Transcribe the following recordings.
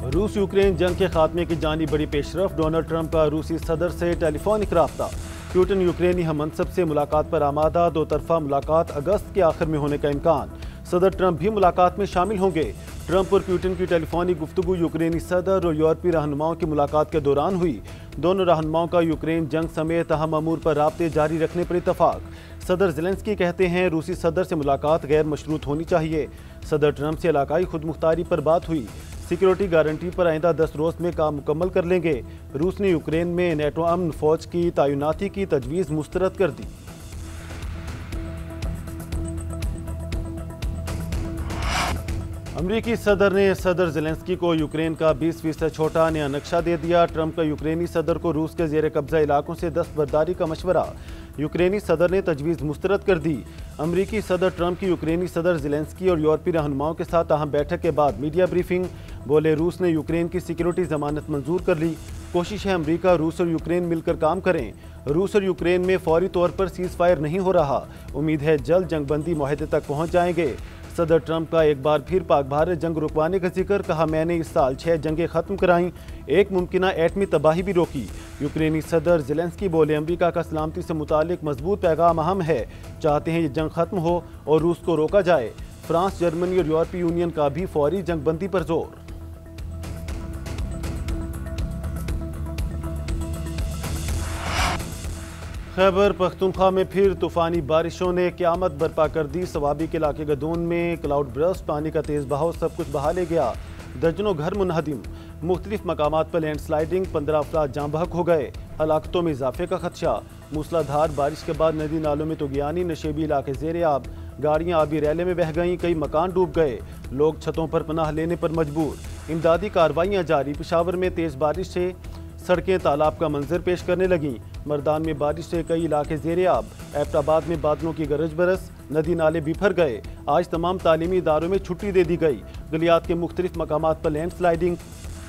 रूस यूक्रेन जंग के खात्मे की जानी बड़ी पेशरफ। डोनाल्ड ट्रंप का रूसी सदर से टेलीफोनिक राब्ता। पुतिन यूक्रेनी हममनसब से मुलाकात पर आमादा। दो तरफा मुलाकात अगस्त के आखिर में होने का इम्कान। सदर ट्रंप भी मुलाकात में शामिल होंगे। ट्रंप और पुतिन की टेलीफोनिक गुफ्तगू यूक्रेनी सदर और यूरोपीय रहनुमाओं की मुलाकात के दौरान हुई। दोनों रहनुमाओं का यूक्रेन जंग समेत अहम अमूर पर राब्ते जारी रखने पर इतफाक। सदर ज़ेलेंस्की कहते हैं रूसी सदर से मुलाकात गैर मशरूत होनी चाहिए। सदर ट्रंप से इलाकाई खुद मुख्तारी पर बात हुई। सिक्योरिटी गारंटी पर आइंदा 10 रोज़ में काम मुकम्मल कर लेंगे। रूस ने यूक्रेन में नेटो अमन फौज की तैनाती की तजवीज़ मुस्तरद कर दी। अमरीकी सदर ने सदर ज़ेलेंस्की को यूक्रेन का 20% छोटा नया नक्शा दे दिया। ट्रंप का यूक्रेनी सदर को रूस के ज़ेर कब्जा इलाकों से दस्तबरदारी का मशवरा। यूक्रेनी सदर ने तजवीज़ मुस्तरद कर दी। अमरीकी सदर ट्रंप की यूक्रेनी सदर ज़ेलेंस्की और यूरोपीय रहनुमाओं के साथ अहम बैठक के बाद मीडिया ब्रीफिंग। बोले रूस ने यूक्रेन की सिक्योरिटी जमानत मंजूर कर ली। कोशिश है अमरीका रूस और यूक्रेन मिलकर काम करें। रूस और यूक्रेन में फौरी तौर पर सीज़ फायर नहीं हो रहा। उम्मीद है जल्द जंगबंदी मुआहदे तक पहुँच जाएंगे। सदर ट्रंप का एक बार फिर पाक भारत जंग रुकवाने का जिक्र। कहा मैंने इस साल 6 जंगें ख़त्म कराईं, एक मुमकिना एटमी तबाही भी रोकी। यूक्रेनी सदर ज़ेलेंस्की बोले अमरीका का सलामती से मुतालिक मजबूत पैगाम अहम है। चाहते हैं ये जंग ख़त्म हो और रूस को रोका जाए। फ्रांस, जर्मनी और यूरोपीय यूनियन का भी फौरी जंगबंदी पर जोर। खैबर पख्तूनख्वा में फिर तूफ़ानी बारिशों ने क़यामत बर्पा कर दी। सवाबी के इलाके गदून में क्लाउड बर्स्ट, पानी का तेज़ बहाव सब कुछ बहा ले गया। दर्जनों घर मुनहदिम। मुख्तलिफ मकामात पर लैंड स्लाइडिंग, 15 अफराद जाँ बहक हो गए। हलाकतों में इजाफे का खदशा। मूसलाधार बारिश के बाद नदी नालों में तुगयानी, नशेबी इलाके ज़ेरे आब। गाड़ियाँ आबी रैले में बह गईं, कई मकान डूब गए। लोग छतों पर पनाह लेने पर मजबूर। इमदादी कार्रवाइयाँ जारी। पेशावर में तेज़ बारिश से सड़कें तालाब का मंजर पेश करने लगीं। मर्दान में बारिश से कई इलाके ज़ेरे आब। एबटाबाद में बादलों की गरज बरस, नदी नाले बिफर गए। आज तमाम तालीमी इदारों में छुट्टी दे दी गई। गलियात के मुख्तलिफ मकामात पर लैंड स्लाइडिंग।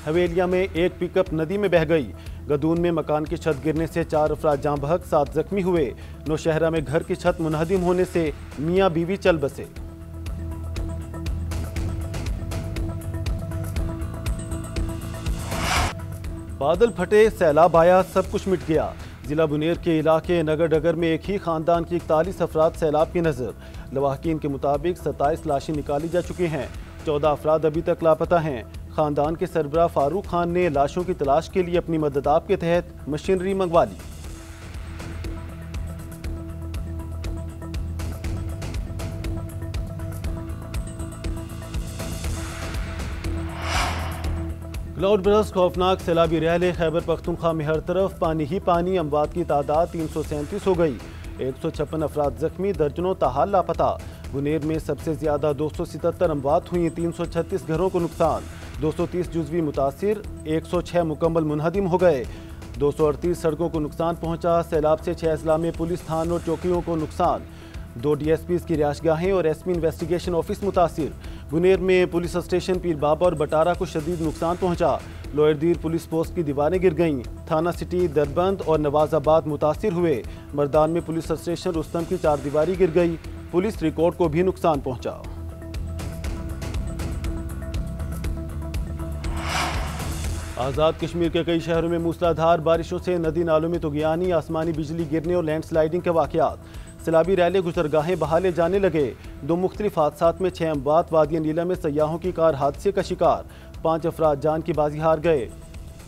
हवेलिया में एक पिकअप नदी में बह गई। गदून में मकान की छत गिरने से 4 अफराद जाँ बहक, 7 जख्मी हुए। नौशहरा में घर की छत मुनहदिम होने से मियाँ बीवी चल बसे। बादल फटे, सैलाब आया, सब कुछ मिट गया। जिला बुनेर के इलाके नगर डगर में एक ही खानदान की 41 अफराद सैलाब की नज़र। लवाहकीन के मुताबिक 27 लाशें निकाली जा चुकी हैं। 14 अफराद अभी तक लापता हैं। खानदान के सरबराह फारूक खान ने लाशों की तलाश के लिए अपनी मददाब के तहत मशीनरी मंगवा ली। क्लाउड बर्स्ट, खौफनाक सैलाबी रैले। खैबर पख्तूनख्वा में हर तरफ पानी ही पानी। अमवात की तादाद 337 हो गई। 156 अफराद जख्मी, दर्जनों ताहाल लापता। बुनेर में सबसे ज्यादा 277 अमवात हुई। 336 घरों को नुकसान। 230 जुज़वी मुतासिर, 106 मुकम्मल मुनहदिम हो गए। 238 सड़कों को नुकसान पहुंचा। सैलाब से 6 अजला में पुलिस थानों और चौकियों को नुकसान। 2 DSPs की रिहायशगाहें और एसपी इन्वेस्टिगेशन ऑफिस मुतासिर। बुनेर में पुलिस स्टेशन पीर बाबा और बटारा को शदीद नुकसान पहुंचा। लोयरदीर पुलिस पोस्ट की दीवारें गिर गईं। थाना सिटी, दरबंद और नवाजाबाद मुतासिर हुए। मर्दान में पुलिस स्टेशन रुस्तम की 4 दीवारी गिर गई। पुलिस रिकॉर्ड को भी नुकसान पहुंचा। आज़ाद कश्मीर के कई शहरों में मूसलाधार बारिशों से नदी नालों में तुगयानी, आसमानी बिजली गिरने और लैंड स्लाइडिंग के वाक़यात। सैलाबी रैले, गुजरगाहें बहाले जाने लगे। 2 मुख्तलिफ हादसात में 6 अमवात। वादिया नीला में सयाहों की कार हादसे का शिकार, 5 अफराद जान की बाजी हार गए।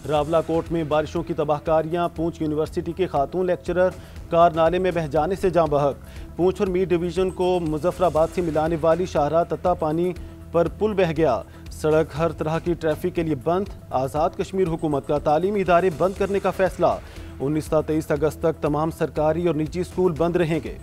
रावलाकोट में बारिशों की तबाहकारियाँ। पूंछ यूनिवर्सिटी के खातून लेक्चरर कार नाले में बह जाने से जाँ बहक। पूंछ और मीर डिवीज़न को मुजफ्फराबाद से मिलाने वाली शाहराह तत्ता पानी पर पुल बह गया। सड़क हर तरह की ट्रैफिक के लिए बंद। आज़ाद कश्मीर हुकूमत का तालीमी इदारे बंद करने का फैसला। 19 से 23 अगस्त तक तमाम सरकारी और निजी स्कूल बंद रहेंगे।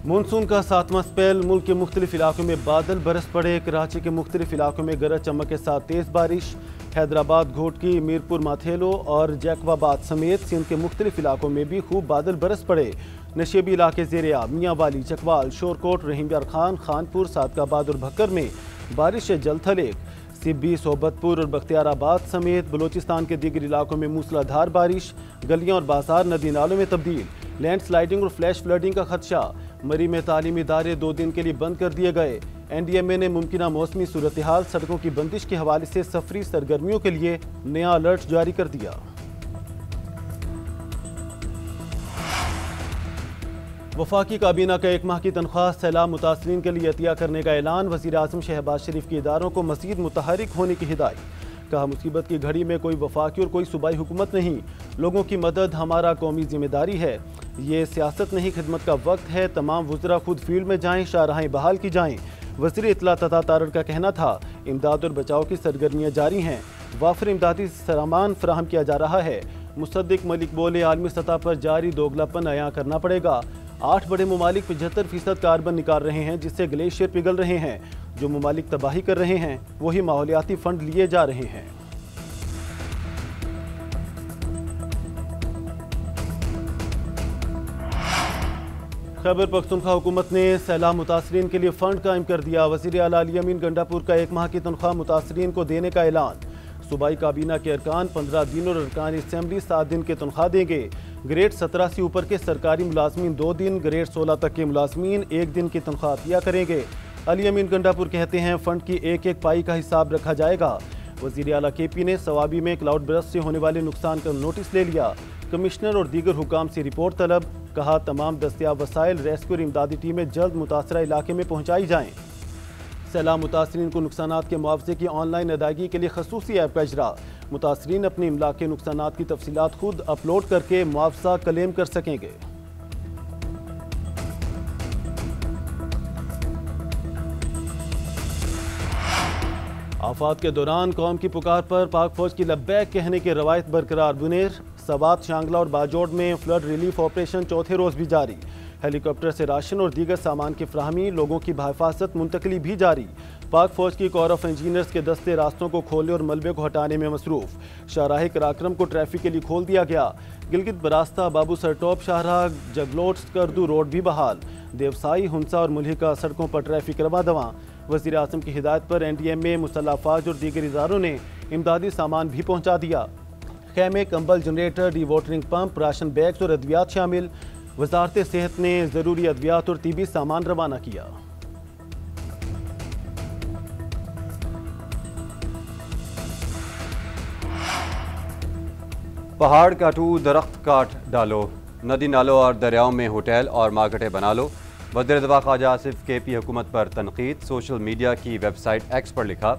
मानसून का 7वां स्पेल। मुल्क के मुख्तलिफ इलाकों में बादल बरस पड़े। कराची के मुख्तलिफ इलाकों में गरज चमक के साथ तेज़ बारिश। हैदराबाद, घोटकी, मीरपुर, माथेलो और जैकबाबाद समेत सिंध के मुख्तलिफ इलाकों में भी खूब बादल बरस पड़े। नशेबी इलाके ज़ेरे आब। मियाँ वाली, चकवाल, शोरकोट, रहीमयार खान, खानपुर, सादकाबाद और भक्कर में बारिश से जल थलेक। सिब्बी, सोबतपुर और बख्तियाराबाद समेत बलोचिस्तान के दीगर इलाकों में मूसलाधार बारिश। गलियाँ और बाजार नदी नालों में तब्दील। लैंडस्लाइडिंग और फ्लैश फ्लडिंग का खदशा। मरी में तालीमी इदारे 2 दिन के लिए बंद कर दिए गए। NDMA ने मुमकिना मौसमी सूरत हाल, सड़कों की बंदिश के हवाले से सफरी सरगर्मियों के लिए नया अलर्ट जारी कर दिया। वफाकी काबीना का 1 माह की तनख्वाह सैलाब मुतासरीन के लिए अतिया करने का ऐलान। वज़ीर आज़म शहबाज शरीफ के इदारों को मज़ीद मुतहरिक होने की हिदायत। कहा, मुसीबत की घड़ी में कोई वफाकी और कोई सूबाई हुकूमत नहीं, लोगों की मदद हमारा कौमी जिम्मेदारी है। ये सियासत नहीं, खिदमत का वक्त है। तमाम वुज़रा खुद फील्ड में जाएँ, शाहराहें बहाल की जाएँ। वज़ीर इत्तला तथा तारड़ का कहना था, इमदाद और बचाव की सरगर्मियाँ जारी हैं, वाफिर इमदादी सामान फराहम किया जा रहा है। मुसद्दिक मलिक बोले, आलमी सतह पर जारी दोगलापन अयां करना पड़ेगा। 8 बड़े ममालिक 75% कार्बन निकाल रहे हैं, जिससे ग्लेशियर पिघल रहे हैं। जो ममालिक तबाही कर रहे हैं, वही माहौलियाती फंड लिए जा रहे हैं। खैबर पख्तूनख्वा हुकूमत ने सैलाब मुतासरीन के लिए फंड कायम कर दिया। वज़ीर आला अली अमीन गंडापुर का 1 माह की तनख्वाह मुतासरीन को देने का ऐलान। सूबाई काबीना के अरकान 15 दिन और अरकान असम्बली 7 दिन की तनख्वाह देंगे। ग्रेड 17 से ऊपर के सरकारी मुलाजमीन 2 दिन, ग्रेड 16 तक के मुलाजमीन 1 दिन की तनख्वाह अतिया करेंगे। अली अमीन गंडापुर कहते हैं, फंड की एक एक पाई का हिसाब रखा जाएगा। वज़ीर आला KP ने सवाबी में क्लाउड बर्स्ट से होने वाले नुकसान का नोटिस ले लिया। कमिश्नर और दीगर हुकाम से रिपोर्ट तलब। कहा, तमाम दस्तियाब वसाइल, रेस्क्यू और इमदादी टीमें जल्द मुतासरा इलाके में पहुँचाई जाएँ। सैलाब मुतासरीन को नुकसानात के मुआवजे की ऑनलाइन अदायगी के लिए खसूसी ऐप का इजरा। मुतासरीन अपने इमला के नुकसानात की तफसीलात खुद अपलोड करके मुआवजा क्लेम कर सकेंगे। आफात के दौरान कौम की पुकार पर पाक फौज की लब्बैक कहने की रवायत बरकरार। बुनेर, सवात, शांगला और बाजोड़ में फ्लड रिलीफ ऑपरेशन चौथे रोज भी जारी। हेलीकॉप्टर से राशन और दीगर सामान की फ्राहमी, लोगों की बहिफाजत मुंतकली भी जारी। पाक फौज की कोर ऑफ इंजीनियर्स के दस्ते रास्तों को खोलने और मलबे को हटाने में मसरूफ। शाहराह कराक्रम को ट्रैफिक के लिए खोल दिया गया। गिलगित बरास्ता, बाबू सरटॉप शाहराह, जगलोट स्कर्दू रोड भी बहाल। देवसाई, हुंसा और मुल्हिका सड़कों पर ट्रैफिक रवा दवा। वज़ीर आज़म की हिदायत पर NDMA, मुसल्लह अफवाज और दीगर इदारों ने इमदादी सामान भी पहुँचा दिया। खेमे, कंबल, generator, D watering pump, ration bags और अद्वियात शामिल। वजारत सेहत ने ज़रूरी अद्वियात और तिबी सामान रवाना किया। पहाड़ काटो, दरख्त काट डालो, नदी नालों और दरियाओं में होटल और मार्केटें बना लो। वज़ीर दफ़ा ख्वाजा आसिफ KP हुकूमत पर तनकीद। सोशल मीडिया की वेबसाइट X पर लिखा,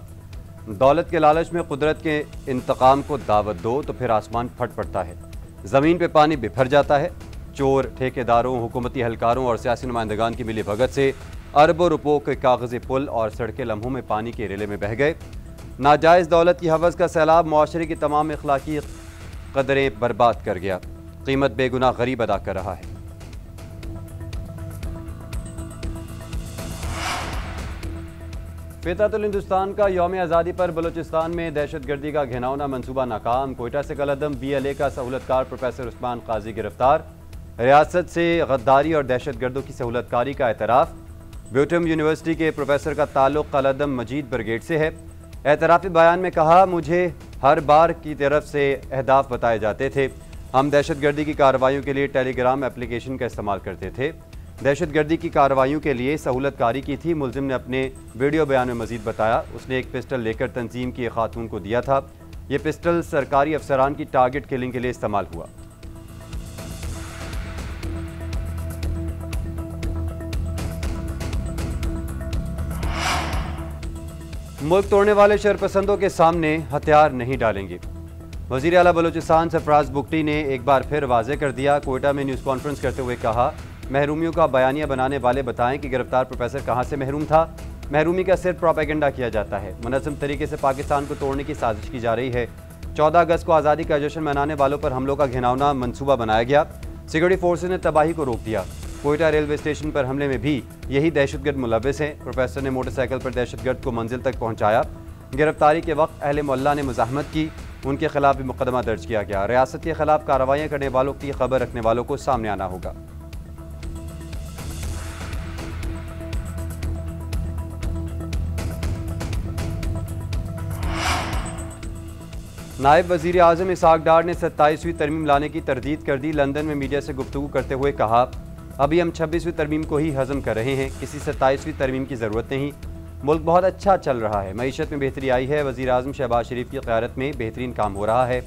दौलत के लालच में कुदरत के इंतकाम को दावत दो तो फिर आसमान फट पड़ता है, ज़मीन पे पानी बिफर जाता है। चोर, ठेकेदारों, हुकूमती एहलकारों और सियासी नुमाइंदगान की मिली भगत से अरबों रुपयों के कागज़ी पुल और सड़कें लम्हों में पानी के रेले में बह गए। नाजायज़ दौलत की हवस का सैलाब मुआशरे की तमाम अखलाकी कदरें बर्बाद कर गया। कीमत बेगुनाह गरीब अदा कर रहा है। फितरतुल हिंदुस्तान का यौम आज़ादी पर बलूचिस्तान में दहशतगर्दी का घिनौना मंसूबा नाकाम। कोयटा से कलअदम BLA का सहूलतकार प्रोफेसर उस्मान काजी गिरफ्तार। रियासत से गद्दारी और दहशतगर्दों की सहूलतकारी का एतराफ़। ब्यूटम यूनिवर्सिटी के प्रोफेसर का ताल्लुक कलअदम मजीद ब्रिगेड से है। एतराफ़ी बयान में कहा, मुझे हर बार की तरफ से अहदाफ बताए जाते थे। हम दहशतगर्दी की कार्रवाइयों के लिए टेलीग्राम एप्लीकेशन का इस्तेमाल करते थे। दहशतगर्दी की कार्रवाइयों के लिए सहूलतकारी की थी। मुलजिम ने अपने वीडियो बयान में मजीद बताया, उसने एक पिस्टल लेकर तंजीम की एक खातून को दिया था। ये पिस्टल सरकारी अफसरान की टारगेट किलिंग के लिए इस्तेमाल हुआ। मुल्क तोड़ने वाले शरपसंदों के सामने हथियार नहीं डालेंगे। वज़ीर आला बलूचिस्तान सरफराज बुगटी ने एक बार फिर वाज़ेह कर दिया। कोयटा में न्यूज़ कॉन्फ्रेंस करते हुए कहा, महरूमियों का बयानिया बनाने वाले बताएं कि गिरफ्तार प्रोफेसर कहां से महरूम था। महरूमी का सिर्फ प्रोपेगेंडा किया जाता है। मुनज़्ज़म तरीके से पाकिस्तान को तोड़ने की साजिश की जा रही है। 14 अगस्त को आज़ादी का जश्न मनाने वालों पर हमलों का घिनौना मंसूबा बनाया गया। सिक्योरिटी फोर्सेज ने तबाही को रोक दिया। कोयटा रेलवे स्टेशन पर हमले में भी यही दहशतगर्द मुलव्विस हैं। प्रोफेसर ने मोटरसाइकिल पर दहशतगर्द को मंजिल तक पहुँचाया। गिरफ्तारी के वक्त अहले मोहल्ला ने मुज़ाहमत की, उनके खिलाफ भी मुकदमा दर्ज किया गया। रियासत के खिलाफ कार्रवाइयाँ करने वालों की खबर रखने वालों को सामने आना होगा। नायब वज़ीर आज़म इसहाक डार ने 27वीं तरमीम लाने की तरदीद कर दी। लंदन में मीडिया से गुफ्तगू करते हुए कहा, अभी हम 26वीं तरमीम को ही हज़म कर रहे हैं, किसी 27वीं तरमीम की ज़रूरत नहीं। मुल्क बहुत अच्छा चल रहा है, मईशत में बेहतरी आई है। वज़ीर आज़म शहबाज शरीफ की क़यादत में बेहतरीन काम हो रहा है।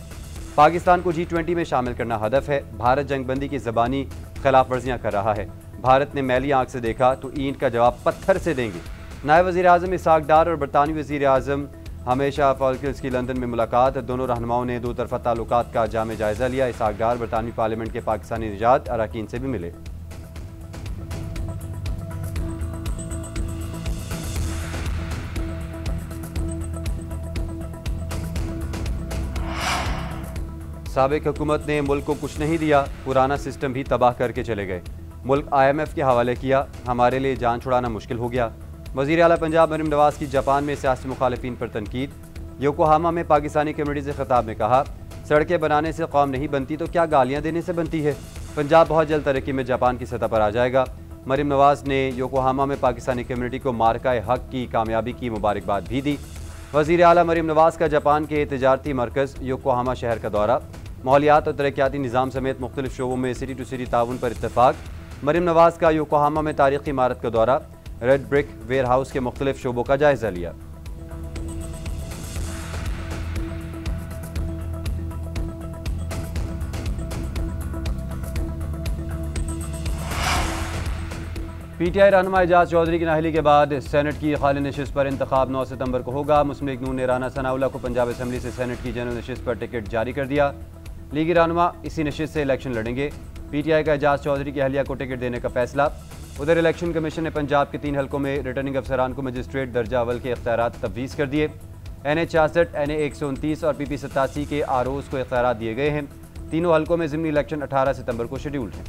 पाकिस्तान को G20 में शामिल करना हदफ है। भारत जंगबंदी की ज़बानी खिलाफ वर्जियाँ कर रहा है। भारत ने मैली आँख से देखा तो ईंट का जवाब पत्थर से देंगे। नायब वज़ीर आज़म इसहाक डार और बरतानवी वज़ीर आज़म हमेशा फॉल्कल्स की लंदन में मुलाकात। दोनों रहनुमाओं ने दो तरफ़ा ताल्लुकात का जामे जायज़ा लिया। इसहाक डार बरतानवी पार्लियामेंट के पाकिस्तानी निजात अरकान से भी मिले। साबिक हुकूमत ने मुल्क को कुछ नहीं दिया, पुराना सिस्टम भी तबाह करके चले गए। मुल्क IMF के हवाले किया, हमारे लिए जान छुड़ाना मुश्किल हो गया। वज़ीर आला पंजाब मरीम नवाज़ की जापान में सियासी मुखालिफिन पर तनकीद। योकोहामा में पाकिस्तानी कम्युनिटी से खिताब में कहा, सड़कें बनाने से कौम नहीं बनती तो क्या गालियाँ देने से बनती है। पंजाब बहुत जल्द तरक्की में जापान की सतह पर आ जाएगा। मरीम नवाज़ ने योकोहामा में पाकिस्तानी कम्युनिटी को मार्का हक की कामयाबी की मुबारकबाद भी दी। वज़ीर आला मरीम नवाज़ का जापान के तिजारती मरकज़ योकोहामा शहर का दौरा। माहौलियात और तरक्याती निज़ाम समेत मुख्तलिफ शोबों में सिटी टू सिटी ताउन पर इत्तफाक। मरीम नवाज़ का योकोहामा में तारीखी इमारत का दौरा। रेड ब्रिक वेयर हाउस के मुख्तलिफ शोबों का जायज़ा लिया। PTI रहनुमा एजाज चौधरी की नाअहली के बाद सेनेट की खाली नशिस्त पर इंतखाब 9 सितंबर को होगा। मुस्लिम लीग नून ने राना सनाउल्लाह को पंजाब असम्बली से सेनेट की जनरल नशिस्त पर टिकट जारी कर दिया। लीगी रहनुमा इसी नशिस्त से इलेक्शन लड़ेंगे। PTI का एजाज चौधरी की अहलिया को टिकट देने का फैसला। उधर इलेक्शन कमीशन ने पंजाब के 3 हलकों में रिटर्निंग अफसरान को मजिस्ट्रेट दर्जा अव्वल के इख्तियारात तफवीज़ कर दिए। NA 66, NA 129 और PP 87 के ROs को इख्तियारात दिए गए हैं। तीनों हलकों में ज़िमनी इलेक्शन 18 सितंबर को शेड्यूल्ड हैं।